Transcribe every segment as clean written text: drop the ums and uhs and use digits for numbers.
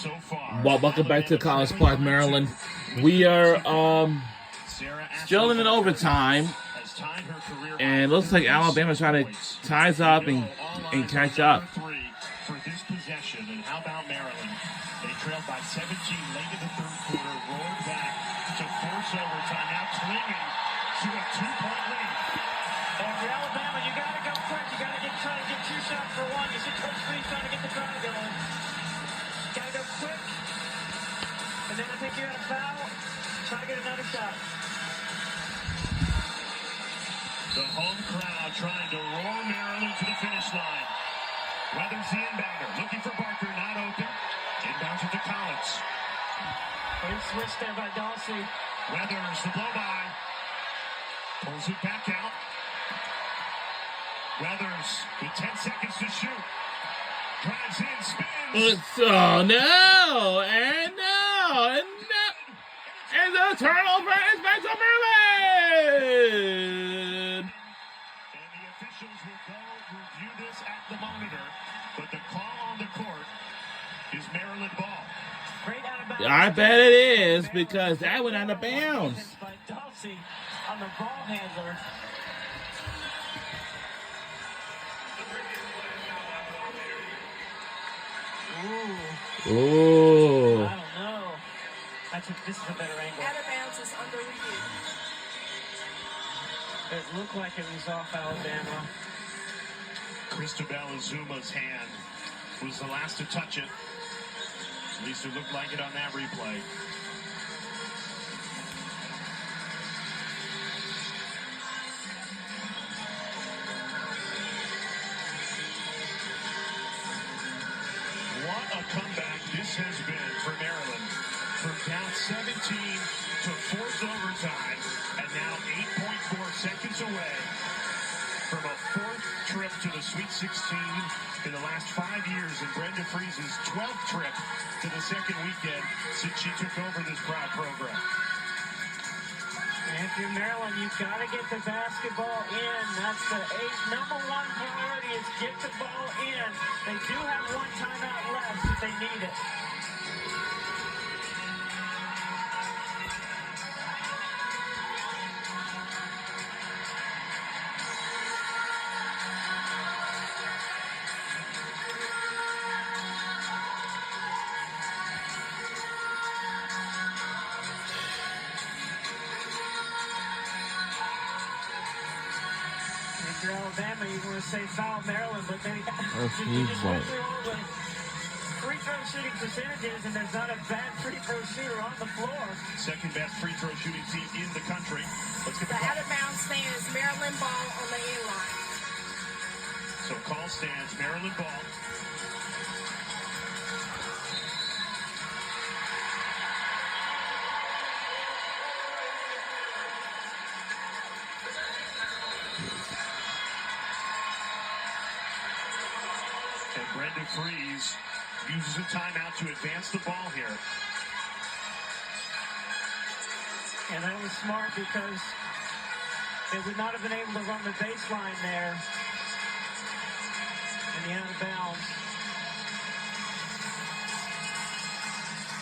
so far. Well, welcome back to College Park, Maryland. We are still in an overtime, and it looks like Alabama's trying to ties up and catch up. For this possession, and how about Maryland? They trailed by 17 late in the third quarter, rolled back to force overtime, now clinging to a 2-point lead. And for Alabama, you got to go quick. You got to try to get 2 shots for 1. You see Coach Freeze trying to get the drive going. Got to go quick. And then I think you got a foul. Try to get another shot. The home crowd trying to roar Maryland to the finish line. Weathers the inbounder, looking for Barker, not open. Inbounds it to Collins. Great switch there by Dawsey. Weathers, the blow-by. Pulls it back out. Weathers with 10 seconds to shoot. Drives in, spins. Oh, no! And the turnover is back to Maryland! And the officials will go review this at the monitor. But the call on the court is Maryland ball. Great out of bounds. I bet it is, because that went out of bounds. By Dawsey on the ball handler. Ooh. I don't know. This is a better angle. Out of bounds is under review. It looked like it was off Alabama. Cristobal Azuma's hand was the last to touch it. At least it looked like it on that replay. What a comeback this has been for Maryland. From down 17 to forced overtime, and now 8.4 seconds away from a 4th trip to the Sweet 16 in the last 5 years, and Brenda Freese's 12th trip to the second weekend since she took over this proud program. And if you're Maryland, you've got to get the basketball in. That's the number one priority is get the ball in. They do have 1 timeout left if they need it. If you're Alabama, you want to say foul Maryland, but they you just went through all the free throw shooting percentages, and there's not a bad free throw shooter on the floor. Second best free throw shooting team in the country. Let's get The the call. out of bounds stands Maryland ball on the end line. So call stands, Maryland ball. And Brenda Freese uses a timeout to advance the ball here. And that was smart because they would not have been able to run the baseline there in the out of bounds.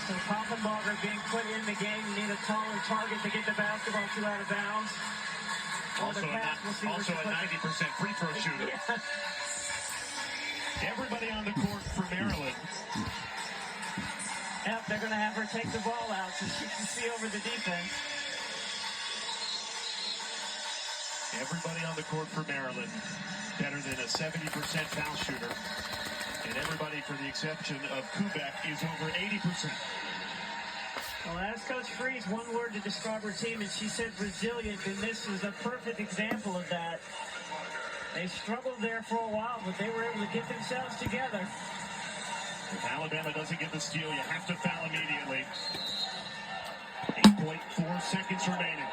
So Poffenbarger being put in the game, you need a taller target to get the basketball to out of bounds. Also a 90% free throw shooter. Yeah. Everybody on the court for Maryland. Yep, they're going to have her take the ball out so she can see over the defense. Everybody on the court for Maryland better than a 70% foul shooter. And everybody, for the exception of Kubek, is over 80%. Well, ask Coach Freeze one word to describe her team, and she said resilient, and this was a perfect example of that. They struggled there for a while, but they were able to get themselves together. If Alabama doesn't get the steal, you have to foul immediately. 8.4 seconds remaining.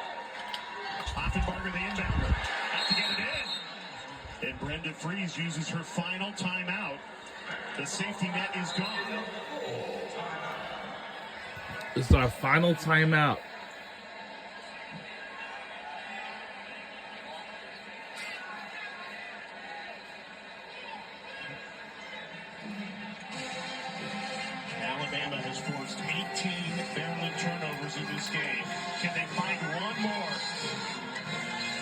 Poffenbarger, the inbounder. Have to get it in. And Brenda Freese uses her final timeout. The safety net is gone. This is our final timeout. Alabama has forced 18 Maryland turnovers in this game. Can they find one more?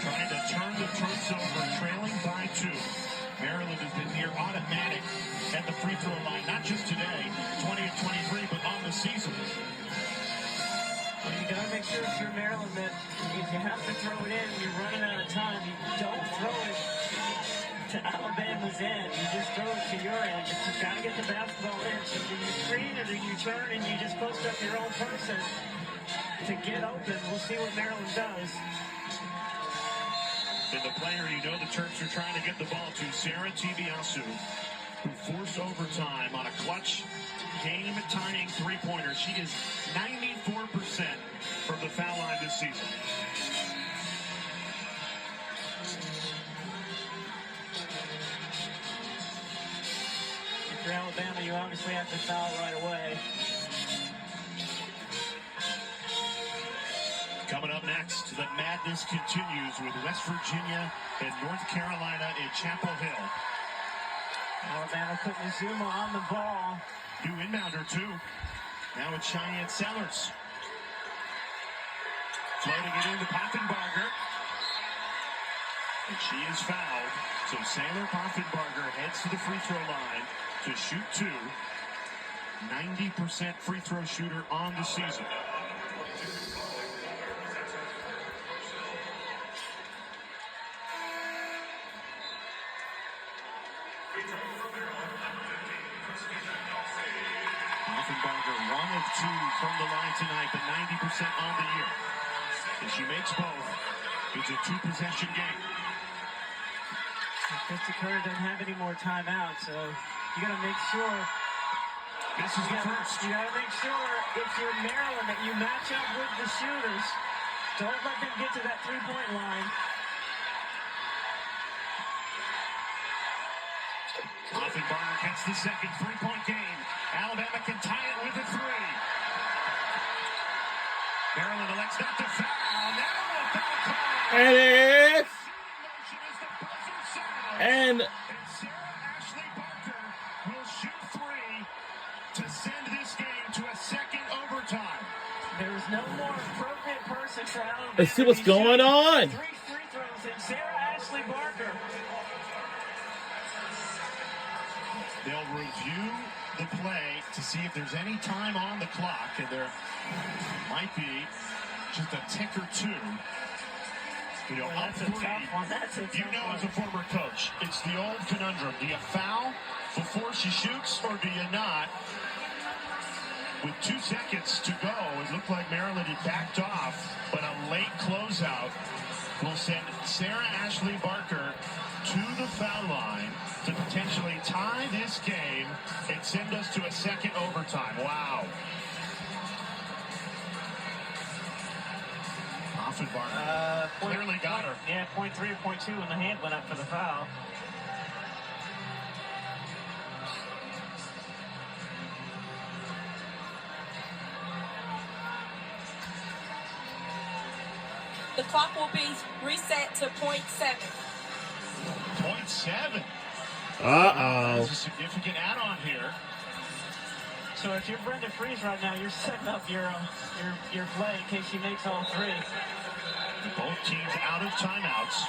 Trying to turn the Terps over, trailing by 2. Maryland has been near automatic at the free throw line, not just today, 20 of 23, but on the season. Well, you gotta make sure if you're Maryland that if you have to throw it in, you're running out of time. You don't throw it to Alabama's end. You just throw it to your end. But you've got to get the basketball in. So do you screen or do you turn and you just post up your own person to get open? We'll see what Maryland does. And the player you know the Terps are trying to get the ball to, Sarah Tibiasu, who forced overtime on a clutch game-tying three-pointer. She is 94% from the foul line this season. If you're Alabama, you obviously have to foul right away. Coming up next, the madness continues with West Virginia and North Carolina in Chapel Hill. Alabama putting Zuma on the ball. New inbounder, too. Now it's Cheyenne Sellers. Floating it into Poffenbarger. And she is fouled. So Sailor Poffenbarger heads to the free throw line to shoot 2. 90% free throw shooter on the season. Poffenbarger 1 of 2 from the line tonight, but 90% on the year. If she makes both, it's a 2-possession game. Christy Curry doesn't have any more timeouts, so you got to make sure. This is the first. You got to make sure if you're Maryland that you match up with the shooters. Don't let them get to that three-point line. Poffenbarger gets the second three-point game. Alabama can tie it with a 3. Maryland elects not to foul. Now a foul call. And it's And Sarah Ashley Barker will shoot 3 to send this game to a second overtime. There's no more appropriate person for Alabama. let's see what's going on. 3 free throws and Sarah Ashley Barker. They'll review the play to see if there's any time on the clock, and there might be just a tick or 2. You know, up That's a 3. tough one. That's a tough You know, one. as a former coach, it's the old conundrum. Do you foul before she shoots, or do you not? With 2 seconds to go, it looked like Maryland had backed off, but a late closeout will send Sarah Ashley Barker to the foul line to potentially tie this game and send us to a second overtime. Wow. Poffenbarger clearly got her. Yeah, 0.3 or 0.2 when the hand went up for the foul. The clock will be reset to .7. 0.7. Uh-oh. There's a significant add-on here. So if you're Brenda Freeze right now, you're setting up your play in case she makes all 3. Both teams out of timeouts.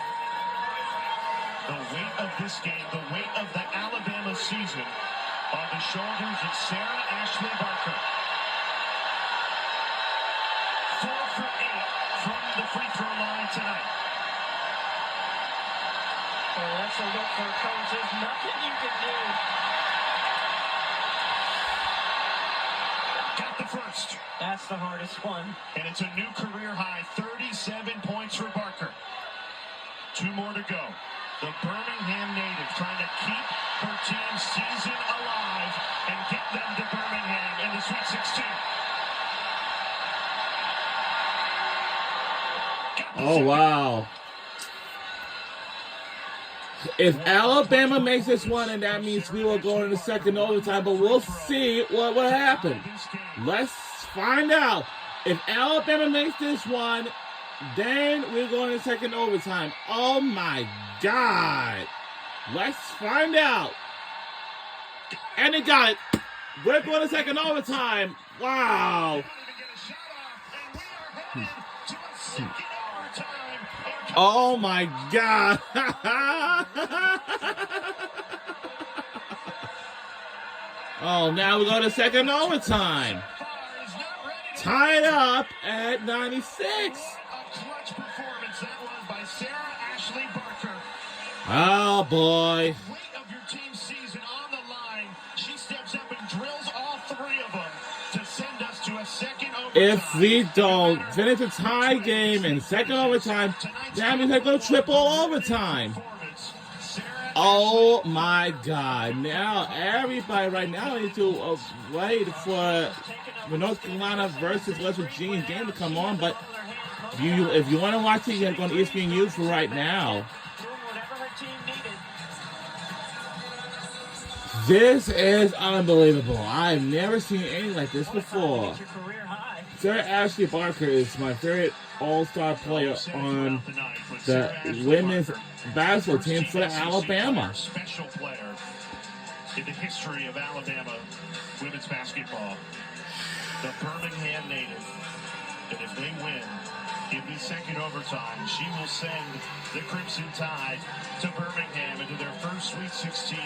The weight of this game, the weight of the Alabama season on the shoulders of Sarah Ashley Barker. 4 for 8 from the free throw line tonight. Oh, that's a look for a coach. There's nothing you can do. Got the first. That's the hardest one. And it's a new career high, 37 points for Barker. 2 more to go. The Birmingham native trying to keep her team's season alive and get them to Birmingham in the Sweet 16. Oh, wow. If Alabama makes this one, and that means we will go into the second overtime, but we'll see what will happen. Let's find out. If Alabama makes this one, then we're going to second overtime. Oh, my God. Let's find out. And they got it. We're going to second overtime. Wow. Oh my God. Oh, now we go to second overtime. Tied up at 96. Oh boy. Of your team's season on the line. She steps up and drills all three of them to send us to a second overtime. If we don't finish a tie game in second overtime, that means I go triple overtime. Oh my God. Now everybody right now needs to wait for the North Carolina versus West Virginia game to come on. But if you want to watch it, you have to go to ESPNU for right now. This is unbelievable. I've never seen anything like this before. Sarah Ashley Barker is my favorite all-star player on the women's basketball team for Alabama. Special player in the history of Alabama women's basketball. The Birmingham native. And if they win in the second overtime, she will send the Crimson Tide to Birmingham into their first Sweet 16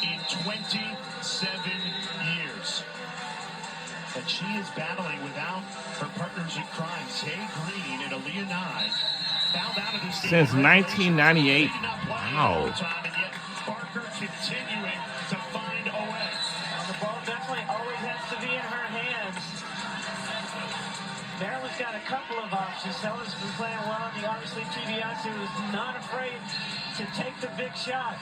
in 27 years. And she is battling without her partners in crime, Zay Green and Aaliyah Nye. Since 1998. Wow. And yet Barker continuing to find a way. The ball definitely always has to be in her hands. Maryland's got a couple of options. Sellers been playing well, and obviously Tibiasu is not afraid to take the big shot.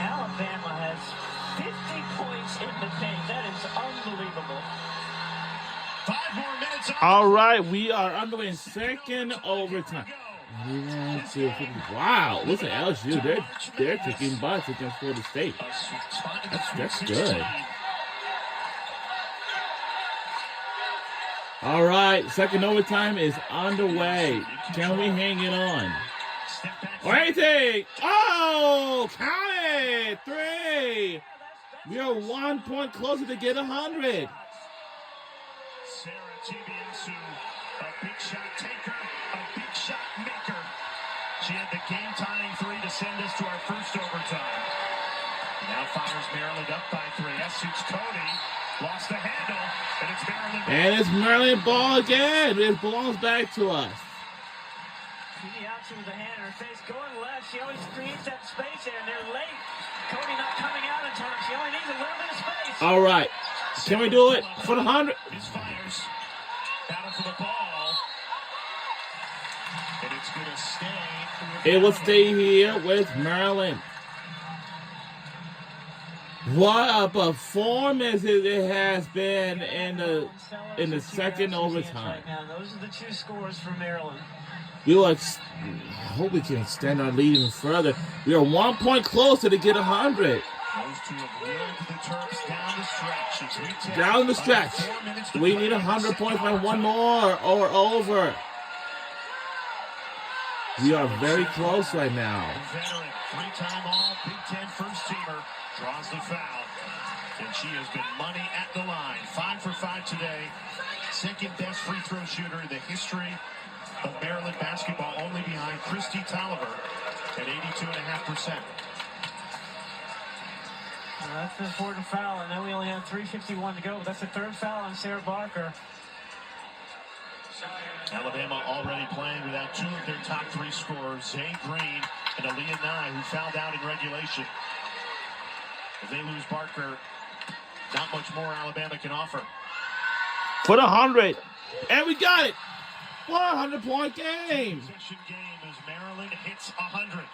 Alabama has 50 points in the paint. That is unbelievable. 5 more minutes. All right, we are underway in second overtime. Wow, listen, LSU, they're kicking butts against Florida State. That's good. All right, second overtime is underway. Can we hang it on? Waiting. Oh, count it. 3. We are 1 point closer to get 100. Sarah Tibiasu, a big shot taker, a big shot maker. She had the game-tying 3 to send us to our first overtime. Now fires Maryland up by 3. Essex Cody lost the handle, and it's Maryland. And it's Maryland ball again. It belongs back to us. Tibiasu with a hand in her face, going left. She always creates that space there, and they're late. Cody not coming out in time. She only needs a little bit of space. All right. Can we do it for the 100? Misfires. Battle for the ball. And it's going to stay. It will stay here with Maryland. What a performance it has been in the second overtime. Now, those are the 2 scores for Maryland. I hope we can extend our lead even further. We are 1 point closer to get 100. Those 2 have willed the Terps Down the stretch. We need 100 points by 1 more or over. We are very close right now. Veteran, 3-time All Big Ten first teamer draws the foul, and she has been money at the line. 5 for 5 today. Second best free throw shooter in the history of Maryland basketball, only behind Christy Tolliver at 82.5%. That's an important foul. I know we only have 3:51 to go, but that's the 3rd foul on Sarah Barker. Alabama already playing without 2 of their top 3 scorers, Zay Green and Aaliyah Nye, who fouled out in regulation. If they lose Barker, not much more Alabama can offer. For the 100. And we got it. 100-point game. Possession game as Maryland hits 100.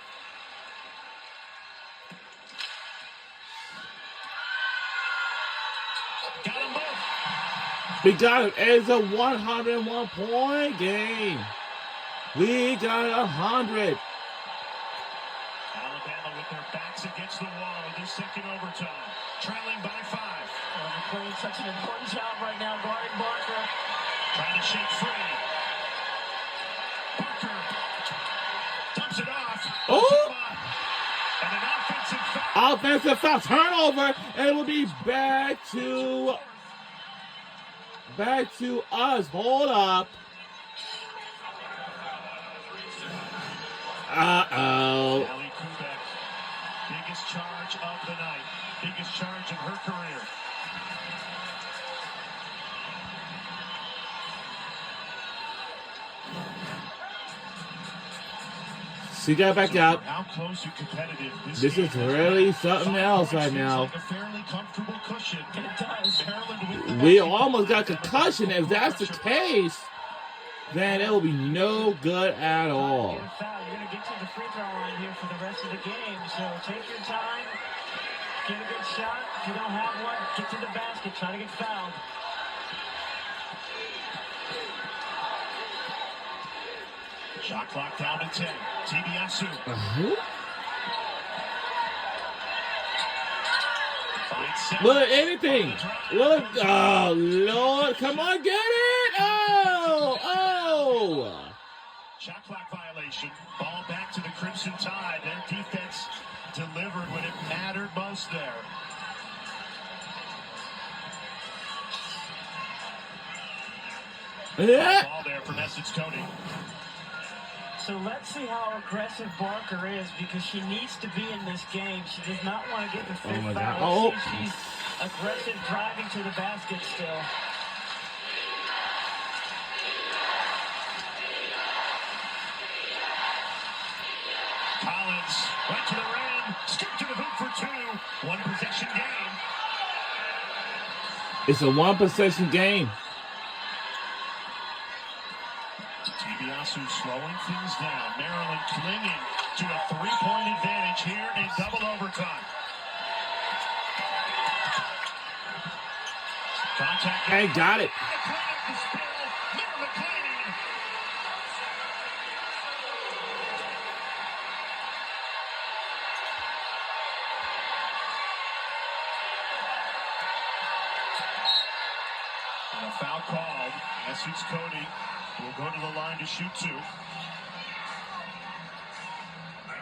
Got them both. We got it. It's a 101-point game. We got 100. Alabama with their backs against the wall in this second overtime, trailing by 5. Well, the doing such an important job right now guarding Barker. Trying to shake free. Barker dumps it off. Oh! And an offensive foul. Offensive foul, turnover, and it will be back to us. Hold up. Uh-oh. Allie Kubek, biggest charge of the night, biggest charge of her career. She got back out. How close and competitive This is really something else right now. Like a fairly comfortable cushion. It does. Maryland with the We almost got concussion. If that's the case, then it will be no good at all. Get a foul. You're going to get to the free throw line here for the rest of the game. So take your time. Get a good shot. If you don't have one, get to the basket. Try to get fouled. shot clock down to 10. TBSU. Look, anything. Look, oh, Lord. Come on, get it. Oh. Shot clock violation. Ball back to the Crimson Tide. Their defense delivered when it mattered most there. Yeah. Ball there from Essence Cody. So let's see how aggressive Barker is because she needs to be in this game. She does not want to get the fifth my foul. God. Oh. She's aggressive driving to the basket still. Collins right to the rim. Straight to the hoop for two. One possession game. It's a one possession game. TBSU slowing things down. Maryland clinging to a three-point advantage here in double overtime. Contact. Hey, got it. And a foul called. Essence Cody will go to the line to shoot two.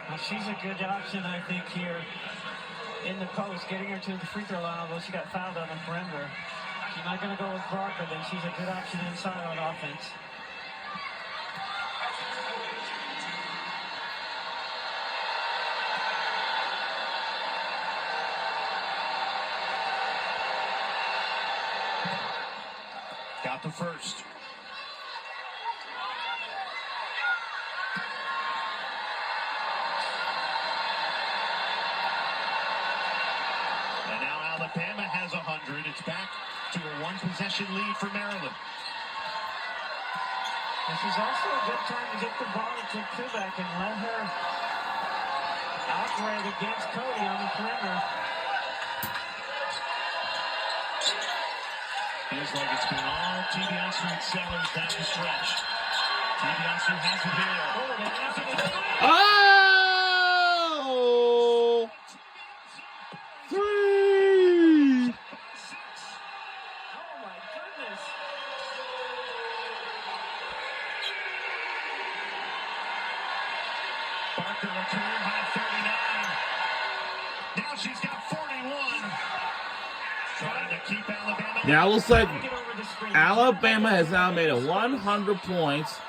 Well, she's a good option, I think, here in the post, getting her to the free throw line, although she got fouled on the perimeter. She's not going to go with Barker, then she's a good option inside on offense. Got the first. And now Alabama has 100. It's back to a one-possession lead for Maryland. This is also a good time to get the ball to Kubek and let her operate against Cody on the perimeter. Feels like it's been all TBSU and Sellers down the stretch. TBSU has it here. Oh! 3! Oh my goodness. Barker returned by 39. Now she's got 41. Trying to keep Alabama. Now it looks like Alabama has now made it 100 points.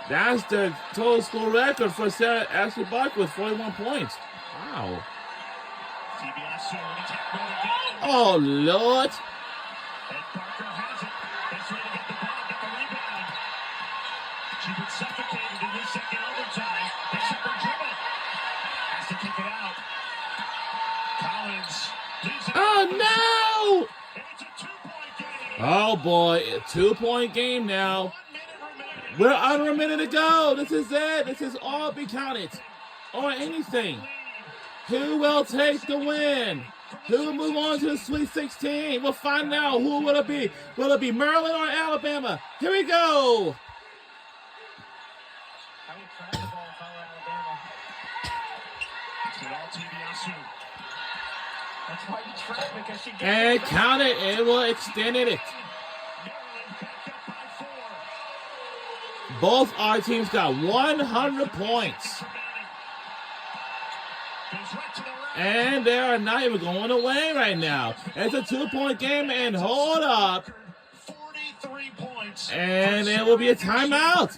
That's the total score record for Sarah Ashley Barker with 41 points. Wow. TBSU in attack mode again. Oh, Lord. And Barker has it. That's ready to get the ball, get the rebound. She's been suffocated in this second overtime. Picks up her dribble. Has to kick it out. Collins leaves it. Oh, no. And it's a two-point game. Oh, boy. A 2-point game now. 1 minute remaining. We're under a minute to go. This is it. This is all be counted. Or anything. Who will take the win? Who will move on to the Sweet 16? We'll find out. Who will it be? Will it be Maryland or Alabama? Here we go. I would try the ball if I were Alabama. It's been all TBSU. That's why you trap, because she gets And count it. It will extend it. Maryland back up by 4. Both our teams got 100 points. Goes right to the right. And they are not even going away right now. It's a 2-point game, and hold up. 43 points. And it will be a timeout.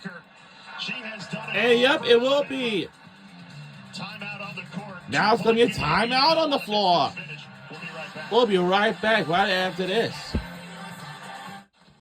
She has done it. And yep, it will be. Timeout on the court. Now it's going to be a timeout on the floor. We'll be right back. We'll be right back right after this.